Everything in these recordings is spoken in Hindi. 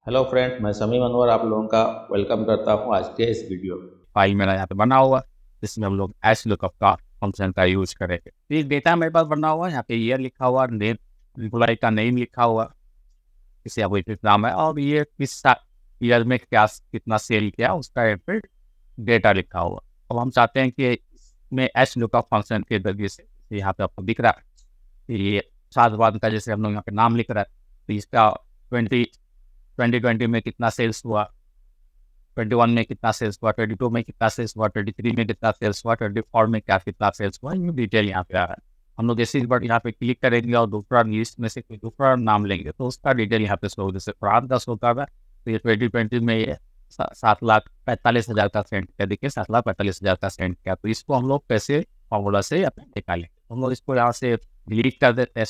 हेलो फ्रेंड, मैं शमीम अनवर आप लोगों का वेलकम करता हूं आज के इस वीडियो में। फाइल मेरा यहाँ पे बना हुआ जिसमें हम लोग एच लुकअप का फंक्शन का यूज करेंगे। तो ये डेटा मेरे पास बना हुआ है, यहाँ पे ईयर लिखा हुआ, नेम एम्प्लॉय का नेम लिखा हुआ, किसी अपोजिट नाम है, और ये किस ईयर में क्या कितना सेल किया उसका यहाँ पे डेटा लिखा हुआ। अब हम चाहते हैं कि इसमें एच लुकअप फंक्शन के जरिए से यहाँ पे आपको दिख रहा है ये सात बाद का, जैसे हम लोग यहाँ पे नाम लिख रहा है, तो इसका 2020 में कितना सेल्स हुआ, 21 में कितना सेल्स हुआ, 22 में कितना सेल्स हुआ, 23 में कितना सेल्स हुआ, 24 में क्या कितना सेल्स हुआ, ये डिटेल यहाँ पे आ रहा है। हम लोग जैसे इस बार यहाँ पे क्लिक करेंगे और दूसरा लिस्ट में से कोई दूसरा नाम लेंगे तो उसका डिटेल यहाँ पे शो, जैसे प्रांत का शो कर रहा है, तो ये 2020 में ये 7,45,000 का सेंड किया, देखिए 7,45,000 का सेंड किया। तो इसको हम लोग कैसे फॉर्मूला से अपने निकालेंगे, हम लोग इसको यहाँ से डिलीट कर देते हैं।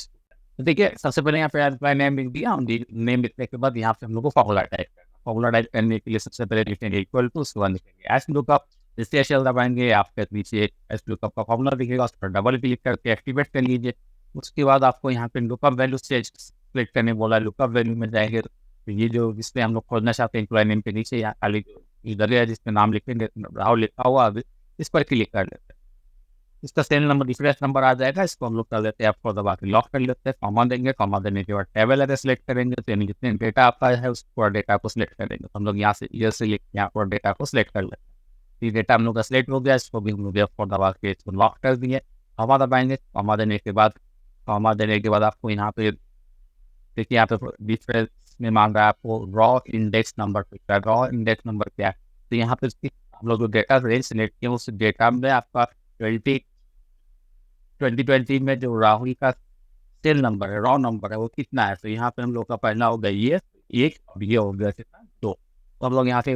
तो देखिए सबसे पहले यहाँ पे एम्प्लॉय नेम लिख दिया, नेम लिखने के बाद यहाँ पे हम लोग को फॉर्मूला टाइप करना। फॉर्मूला टाइप करने के लिए सबसे पहले लिखेंगे इक्वल टू, उसके बाद लिखेंगे एच लुकअप, जैसे एचएल दबाएंगे आपके नीचे एच लुकअप का फॉर्मूला दिखेगा, उस पर डबल क्लिक करके एक्टिवेट कर लीजिए। उसके बाद आपको यहाँ पे लुकअप वैल्यू से सिलेक्ट करने बोला, लुकअप वैल्यू में जाएंगे तो ये जो जिसमें हम लोग खोजना चाहते हैं एम्प्लॉय नेम के नीचे यहाँ खाली इधर है जिसमें नाम लिखेंगे राहुल लिखा हुआ, अभी इस पर क्लिक कर लेते हैं। इसका सेल नंबर डिफरेंस नंबर आ जाएगा, इसको हम लोग कर लेते हैं आपको दबा के लॉक कर लेते हैं, कॉमा देंगे, कॉमा देने के बाद टेबल एरे सेलेक्ट करेंगे, तो यानी जितने डेटा आपका है उस पूरा डेटा को सिलेक्ट करेंगे। तो हम लोग यहाँ से ईयर से यहाँ पर डेटा को सिलेक्ट कर लेते हैं। ये डेटा हम लोग का सिलेक्ट हो गया, इसको भी हम लोग आपको दबा के इसको लॉक कर दिए, कॉमा दबाएंगे, कॉमा देने के बाद आपको यहाँ पे देखिए यहाँ पे डिफरेंस में मांग रहा है आपको raw index number, raw index number क्या है, तो यहाँ पे हम लोग जो डेटा रेंज सिलेक्ट किए उस डेटा में आपका 2020 में जो राहुल का सेल नंबर है, रॉ नंबर है, वो कितना है। तो यहाँ पे हम लोग का पहला हो गया ये एक, और ये हो गया कितना, दो। तो हम लोग यहाँ से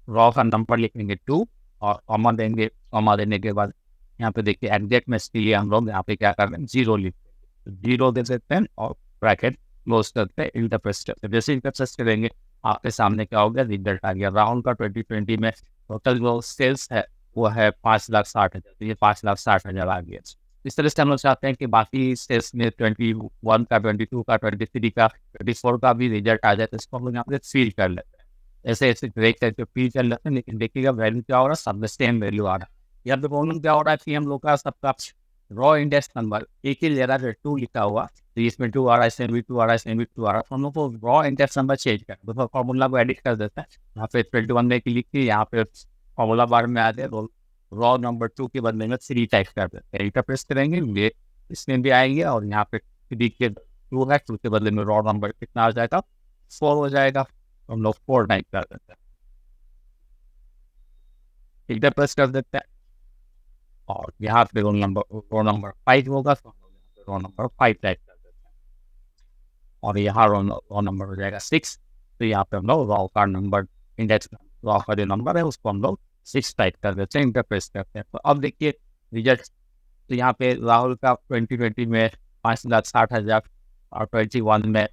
रॉ का नंबर लिखेंगे 2 और कॉमा देंगे, कॉमा देने के बाद यहाँ पे देखिए एग्जैक्ट मैच के लिए हम लोग यहाँ पे क्या कर रहे हैं, 0 लिखते हैं, 0 दे सकते हैं और ब्रैकेट क्लोज करते हैं, इंटर प्रेस करते हैं। जैसे इंटर प्रेस करेंगे आपके सामने क्या हो गया, रिजल्ट आ गया। राहुल का 2020 में टोटल जो सेल्स है वो है 5,60,000, तो ये 5,60,000 आ गया। इस तरह से हम लोग चाहते हैं कि बाकी सेल्स में 21 का, 22 का, 23 का, 24 का भी रिजल्ट आ जाए, तो इसको हम लोग यहाँ पे फील कर लेते हैं। ऐसे ऐसे ब्रेक करके फील कर लेते हैं, लेकिन देखिएगा वैल्यू क्या हो रहा है, सब में सेम वैल्यू आ रहा है। यहाँ पे प्रॉब्लम क्या हो रहा है कि हम लोग का सबका रॉ इंडेक्स नंबर एक ही ले रहा है, 2 लिखा हुआ, तो इसमें 2 आ रहा है, इसमें भी 2 आ रहा है, इसमें भी 2 आ रहा है, तो हम लोग को रॉ इंडेक्स नंबर चेंज करना, तो फॉर्मूला को एडिट कर देता है। यहाँ पे 21 में क्लिक की, यहाँ पे फॉर्मूला बार में आ जाए रॉ नंबर 2 के बदले में 3 टाइप कर देते हैं, इंटर प्रेस करेंगे, ये इसमें भी आएंगे, और यहाँ पे 3 के 2 है, 2 के बदले में रॉ नंबर कितना आ जाएगा, 4 हो जाएगा, तो हम लोग 4 टाइप कर देते हैं, इंटर प्रेस कर देते हैं। और यहाँ पे रो नंबर 5 होगा, तो हम लोग यहाँ पे रो नंबर 5 टाइप कर देते हैं, और यहाँ रो नंबर हो जाएगा 6, तो यहाँ पे हम लोग रॉ का नंबर, इंडेक्स रॉ का जो नंबर है उसको हम लोग 6 टाइप कर देते हैं, इंटर प्रेस करते हैं। तो अब देखिए रिजल्ट, तो यहाँ पे राहुल का 2020 में 5,60,000 और 21 में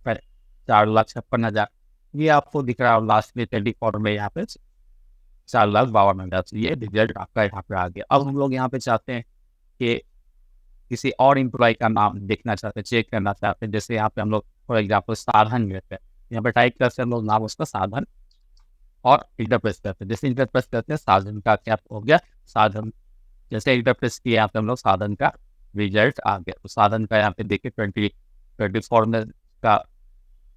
4,56,000, ये आपको दिख रहा है। लास्ट में 24 में यहाँ पे 4,52,000, तो ये रिजल्ट आपका यहाँ पे आ गया। अब हम लोग यहाँ पे चाहते हैं कि किसी और एम्प्लॉय का नाम देखना चाहते हैं, चेक करना चाहते हैं, जैसे यहाँ पे हम लोग फॉर एग्जाम्पल साधन लेते हैं, यहाँ पे टाइप करते हैं हम लोग नाम उसका साधन, और इंटर प्रेस करते हैं। जैसे इंटर प्रेस करते हैं साधन का क्या हो गया, साधन, जैसे इंटर प्रेस किया यहाँ पे हम लोग साधन का रिजल्ट आ गया। तो साधन का यहाँ पे देखिए 2024 में का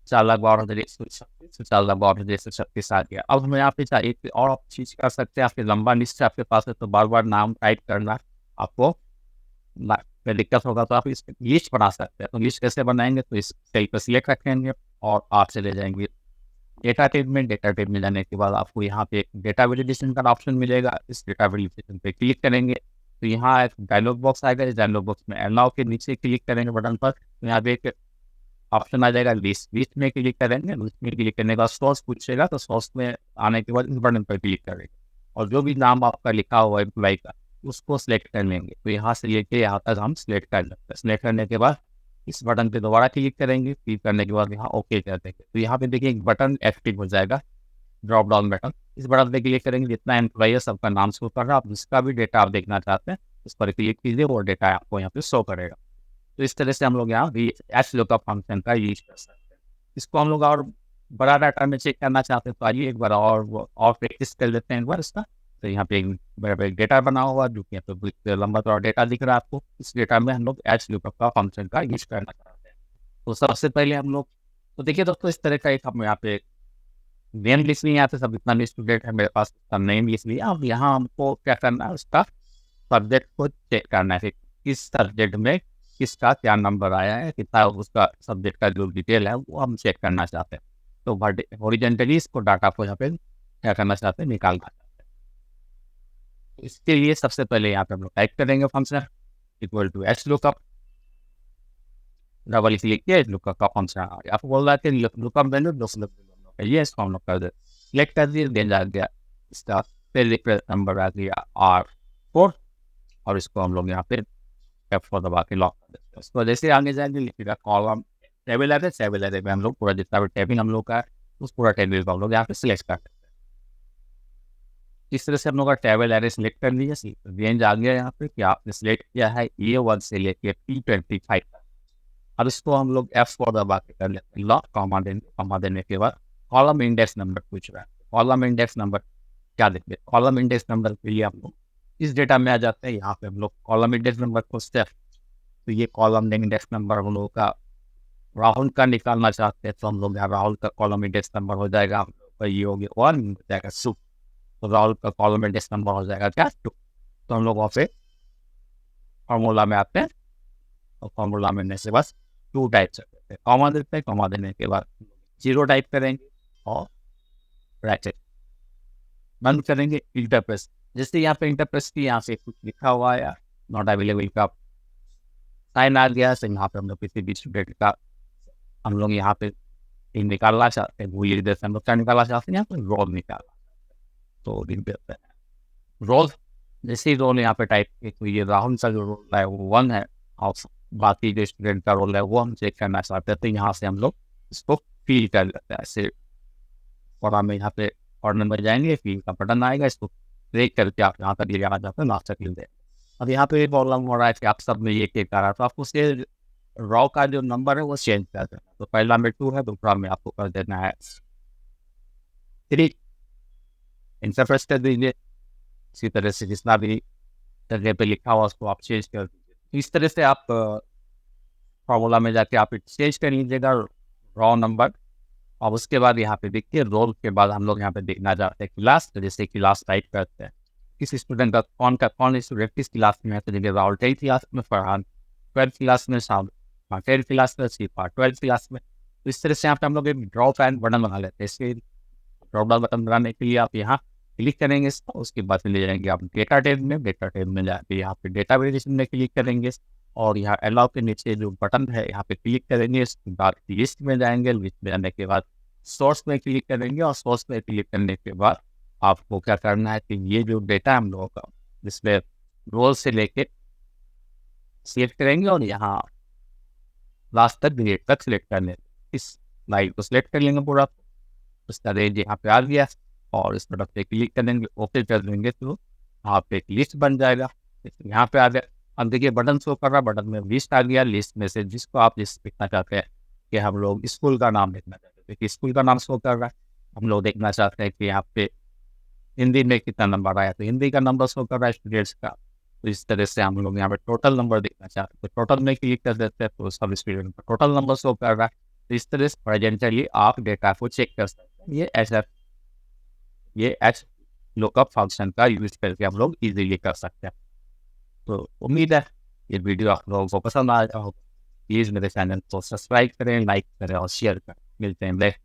4,12,136, 4,12,136 आ गया। अब हम यहाँ पे एक और चीज कर सकते हैं, आपके लंबा लिस्ट आपके पास है तो बार बार नाम टाइप करना आपको में दिक्कत होगा, तो आप इस लिस्ट बना सकते हैं। तो लिस्ट कैसे बनाएंगे, तो इस सेल पर सिलेक्ट रखेंगे और आप चले जाएंगे डेटा टेब में। डेटा टेब में जाने के बाद आपको यहाँ पे एक डेटा वेलिडेशन का ऑप्शन मिलेगा, इस डेटा वेलिडेशन पे क्लिक करेंगे तो यहाँ एक डायलॉग बॉक्स आएगा, इस डायलॉग बॉक्स में अलाउ के नीचे क्लिक करेंगे बटन पर, तो यहाँ पे एक ऑप्शन आ जाएगा लिस्ट, लिस्ट में क्लिक करेंगे, लिस्ट में क्लिक करने के बाद सोर्स पूछेगा, तो सोर्स में आने के बाद इस बटन पर क्लिक करेंगे और जो भी नाम आपका लिखा हुआ है एम्प्लॉय का उसको सिलेक्ट कर लेंगे। तो यहाँ से लेके यहाँ तक हम सिलेक्ट कर लेते हैं। सिलेक्ट करने के बाद इस बटन पे दोबारा क्लिक करेंगे, क्लिक करने के बाद यहाँ ओके कर देंगे, तो यहाँ पे देखिए एक बटन एक्टिव हो जाएगा, ड्रॉप डाउन बटन, इस बटन पे क्लिक करेंगे, जितना एम्प्लॉय है सबका नाम शो कर रहा है, आप जिसका भी डेटा आप देखना चाहते हैं उस पर क्लिक कीजिए, वो डेटा आपको यहाँ पे शो करेगा। तो इस तरह से हम लोग यहाँ भी एच लुकअप फंक्शन का यूज कर सकते हैं। इसको हम लोग और बड़ा डाटा में चेक करना चाहते हैं तो आइए एक बार और प्रैक्टिस कर लेते हैं एक बार इसका। तो यहाँ पे एक डेटा बना हुआ जो कि यहाँ पे लंबा थोड़ा डेटा दिख रहा है आपको। इस डेटा में हम लोग hlookup का फंक्शन का यूज करना चाहते हैं। तो सबसे पहले हम लोग तो देखिए दोस्तों इस तरह का एक हम यहाँ पे नेम लिख लिया, यहाँ पे सब इतना स्टूडेंट है मेरे पास, उसका नेम लिख लिया। अब यहाँ हमको क्या करना है, उसका सब्जेक्ट को चेक करना है, किस सब्जेक्ट में किसका क्या नंबर आया है, कितना उसका सब्जेक्ट का जो डिटेल है वो हम चेक करना चाहते हैं। तो हॉरिजॉन्टली इसको डाटा को यहाँ पे क्या करना चाहते हैं, निकालना चाहते हैं। तो इसके लिए सबसे पहले यहाँ पे हम लोग टाइप करेंगे function equal to hlookup, double click किया lookup का फंक्शन आ गया। आपको बोल रहा है lookup वैल्यू ये इसको हम लोग कर दे, सिलेक्ट कर दिए, देन आ गया इसका पहले नंबर आ गया R4 और इसको हम लोग यहाँ पे F4 दबा के लॉक कर देते हैं। उसको जैसे आगे जाएंगे लिखिएगा कॉलम टेबल एरे में हम लोग पूरा जितना भी टेबल हम लोग का उस पूरा टेबल को हम लोग यहाँ पे सिलेक्ट कर देते हैं। इस तरह से हम लोग का टेबल एरे सिलेक्ट कर लिया। रेंज आ गया यहाँ पे कि आपने सिलेक्ट किया है A1 से लेके P25 तक। अब इसको हम लोग F4 दबा के कर लेते हैं लॉक, कॉमा देने के बाद कॉलम इंडेक्स नंबर पूछ रहा है। कॉलम इंडेक्स नंबर क्या देखते हैं, कॉलम इंडेक्स नंबर के लिए हम लोग इस डेटा में आ जाते हैं। यहाँ पे हम लोग कॉलम इंडेक्स नंबर खोजते हैं। तो ये कॉलम इंडेक्स नंबर हम लोग का राहुल का निकालना चाहते हैं तो हम लोग यहाँ राहुल का कॉलम इंडेक्स नंबर हो जाएगा हम लोग का ये हो गया 1 हो जाएगा 2, तो राहुल का कॉलम इंडेक्स नंबर हो जाएगा क्या 2। तो हम लोग वहाँ पे फॉर्मूला में आते हैं और फॉर्मूला में से बस 2 टाइप करते हैं, कॉमा देते हैं, कॉमा देने के बाद 0 टाइप करेंगे और ब्रैकेट बंद करेंगे। इंटरप्रेस जैसे यहाँ पे इंटरप्रेस की यहाँ से कुछ लिखा हुआ है नॉट अवेलेबल का साइन आ गया। तो यहाँ पे हम लोग किसी भी स्टूडेंट का हम लोग यहाँ पे निकालना चाहते हैं, वो ये जैसे हम लोग क्या निकालना चाहते हैं, यहाँ पे रोल निकालना चाहते हैं। तो लिख देते हैं रोल। जैसे ही रोल यहाँ पे टाइप किए तो ये राहुल का जो रोल है वो 1 है और बाकी जो स्टूडेंट का रोल है वो हम चेक करना चाहते हैं। तो यहाँ से हम लोग इसको फिल कर लेते हैं ऐसे, और हम यहाँ पे कॉर्नर में जाएंगे, फिल का बटन आएगा, इसको क्लिक करके आप यहाँ पर ले जाना चाहते हैं लास्ट तक लिख दें। अब यहाँ पे प्रॉब्लम हो रहा है कि आप सब में ये क्लिक कर रहा है तो आपको उसके रॉ का जो नंबर है वो चेंज कर देना। तो पहला में 2 है, दूसरा में आपको कर देना है 3। इंटरप्रेस कर दीजिए। इसी तरह से जितना भी जगह पे लिखा हुआ उसको आप चेंज कर दीजिए। इस तरह से आप फॉर्मूला में जाके आप चेंज कर लीजिएगा रॉ नंबर। और उसके बाद यहाँ पे देखिए रोल के बाद हम लोग यहाँ पे देखना चाहते हैं क्लास। तो जैसे क्लास टाइप करते हैं, किस स्टूडेंट का कौन स्टूडेंट किस क्लास में है। तो जैसे राहुल 10th क्लास में, फरहान 12th क्लास में, शाम 10th क्लास में, शिफा 12th क्लास में। तो इस तरह से यहाँ पे हम लोग एक ड्रॉप एंड बटन बना लेते हैं। इसके ड्रॉप डाउन बटन बनाने के लिए आप यहाँ क्लिक करेंगे, उसके बाद ले जाएंगे आप डेटा टेब में जाके यहाँ पे डेटा वेरिएशन में क्लिक करेंगे और यहाँ अलाउ के नीचे जो बटन है यहाँ पे क्लिक करेंगे। इसके बाद लिस्ट में जाएंगे, लिस्ट में जाने के बाद सोर्स में क्लिक करेंगे और सोर्स में क्लिक करने के बाद आपको क्या करना है कि ये जो डेटा हम लोगों का जिसमें रोल से लेके सिलेक्ट करेंगे और यहाँ लास्ट तक ग्रेड तक सिलेक्ट करने, इस लाइन को सिलेक्ट कर लेंगे पूरा। उसका रेंज यहाँ पे आ गया और इस बटन पे क्लिक करेंगे, ओके कर देंगे तो यहाँ पे एक लिस्ट बन जाएगा। यहाँ पे आ गया। अब देखिए बटन शो कर रहा है, बटन में लिस्ट आ गया। लिस्ट में से जिसको आप लिस्ट लिखना चाहते हैं कि हम लोग स्कूल का नाम लिखना चाहते हैं, देखिए स्कूल का नाम शो कर रहा है। हम लोग देखना चाहते हैं कि यहाँ पे हिंदी में कितना नंबर आया, तो हिंदी का नंबर शो कर रहा है स्टूडेंट्स का। तो इस तरह से हम लोग यहाँ पे टोटल नंबर देखना चाहते हैं, तो टोटल में क्लिक कर देते हैं तो सब स्टूडेंट का टोटल नंबर शो कर रहा है। तो इस तरह से प्रेजेंटली आप डेटा को चेक कर सकते हैं। ये hlookup फंक्शन का यूज करके हम लोग इजीली कर सकते हैं। तो उम्मीद है ये वीडियो आप लोगों को पसंद आया होगा। प्लीज़ मेरे चैनल को सब्सक्राइब करें, लाइक करें और शेयर करें। मिलते हैं नेक्स्ट